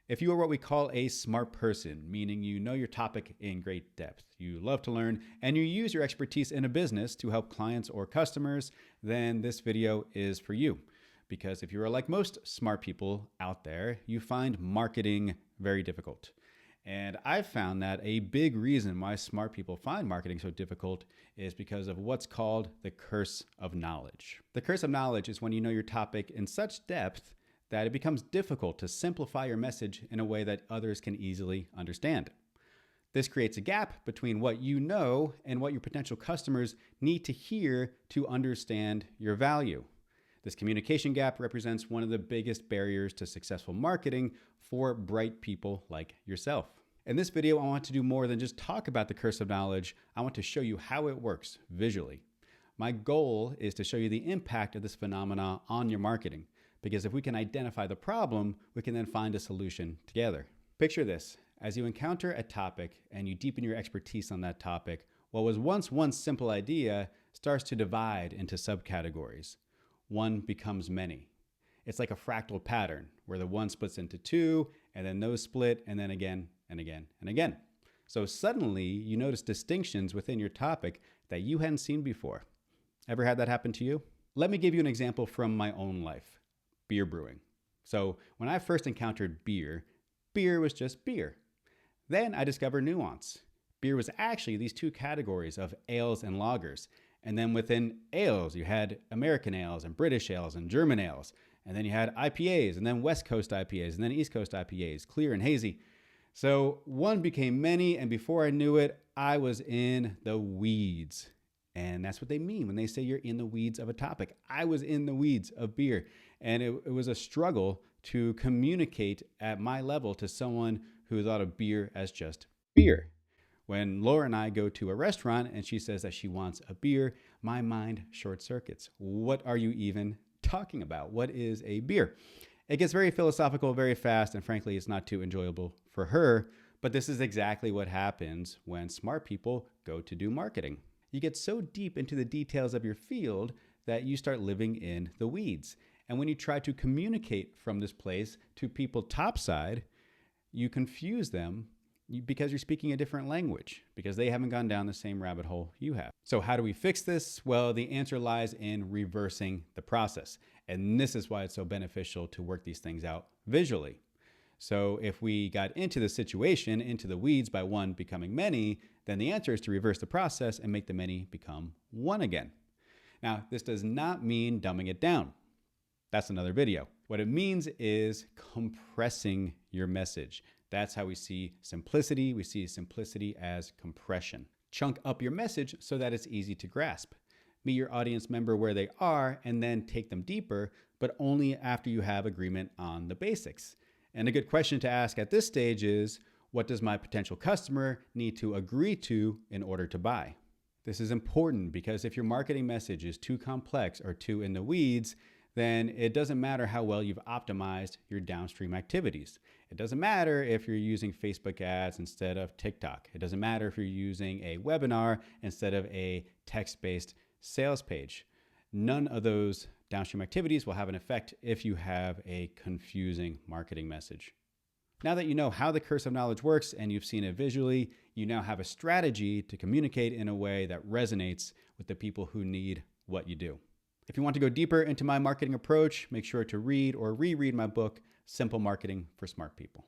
If you are what we call a smart person, meaning you know your topic in great depth, you love to learn, and you use your expertise in a business to help clients or customers, then this video is for you. Because if you are like most smart people out there, you find marketing very difficult. And I've found that a big reason why smart people find marketing so difficult is because of what's called the curse of knowledge. The curse of knowledge is when you know your topic in such depth that it becomes difficult to simplify your message in a way that others can easily understand. This creates a gap between what you know and what your potential customers need to hear to understand your value. This communication gap represents one of the biggest barriers to successful marketing for bright people like yourself. In this video, I want to do more than just talk about the curse of knowledge. I want to show you how it works visually. My goal is to show you the impact of this phenomena on your marketing, because if we can identify the problem, we can then find a solution together. Picture this: as you encounter a topic and you deepen your expertise on that topic, what was once one simple idea starts to divide into subcategories. One becomes many. It's like a fractal pattern where the one splits into two, and then those split, and then again, and again, and again. So suddenly you notice distinctions within your topic that you hadn't seen before. Ever had that happen to you? Let me give you an example from my own life: beer brewing. So when I first encountered beer, beer was just beer. Then I discovered nuance. Beer was actually these two categories of ales and lagers. And then within ales, you had American ales and British ales and German ales. And then you had IPAs, and then West Coast IPAs, and then East Coast IPAs, clear and hazy. So one became many, and before I knew it, I was in the weeds. And that's what they mean when they say you're in the weeds of a topic. I was in the weeds of beer. And it was a struggle to communicate at my level to someone who thought of beer as just beer. When Laura and I go to a restaurant and she says that she wants a beer, my mind short circuits. What are you even talking about? What is a beer? It gets very philosophical very fast, and frankly, it's not too enjoyable for her. But this is exactly what happens when smart people go to do marketing. You get so deep into the details of your field that you start living in the weeds. And when you try to communicate from this place to people topside, you confuse them because you're speaking a different language, because they haven't gone down the same rabbit hole you have. So how do we fix this? Well, the answer lies in reversing the process. And this is why it's so beneficial to work these things out visually. So if we got into the situation, into the weeds by one becoming many, then the answer is to reverse the process and make the many become one again. Now, this does not mean dumbing it down. That's another video. What it means is compressing your message. That's how we see simplicity. We see simplicity as compression. Chunk up your message so that it's easy to grasp. Meet your audience member where they are and then take them deeper, but only after you have agreement on the basics. And a good question to ask at this stage is, what does my potential customer need to agree to in order to buy? This is important because if your marketing message is too complex or too in the weeds, then it doesn't matter how well you've optimized your downstream activities. It doesn't matter if you're using Facebook ads instead of TikTok. It doesn't matter if you're using a webinar instead of a text-based sales page. None of those downstream activities will have an effect if you have a confusing marketing message. Now that you know how the curse of knowledge works and you've seen it visually, you now have a strategy to communicate in a way that resonates with the people who need what you do. If you want to go deeper into my marketing approach, make sure to read or reread my book, Simple Marketing for Smart People.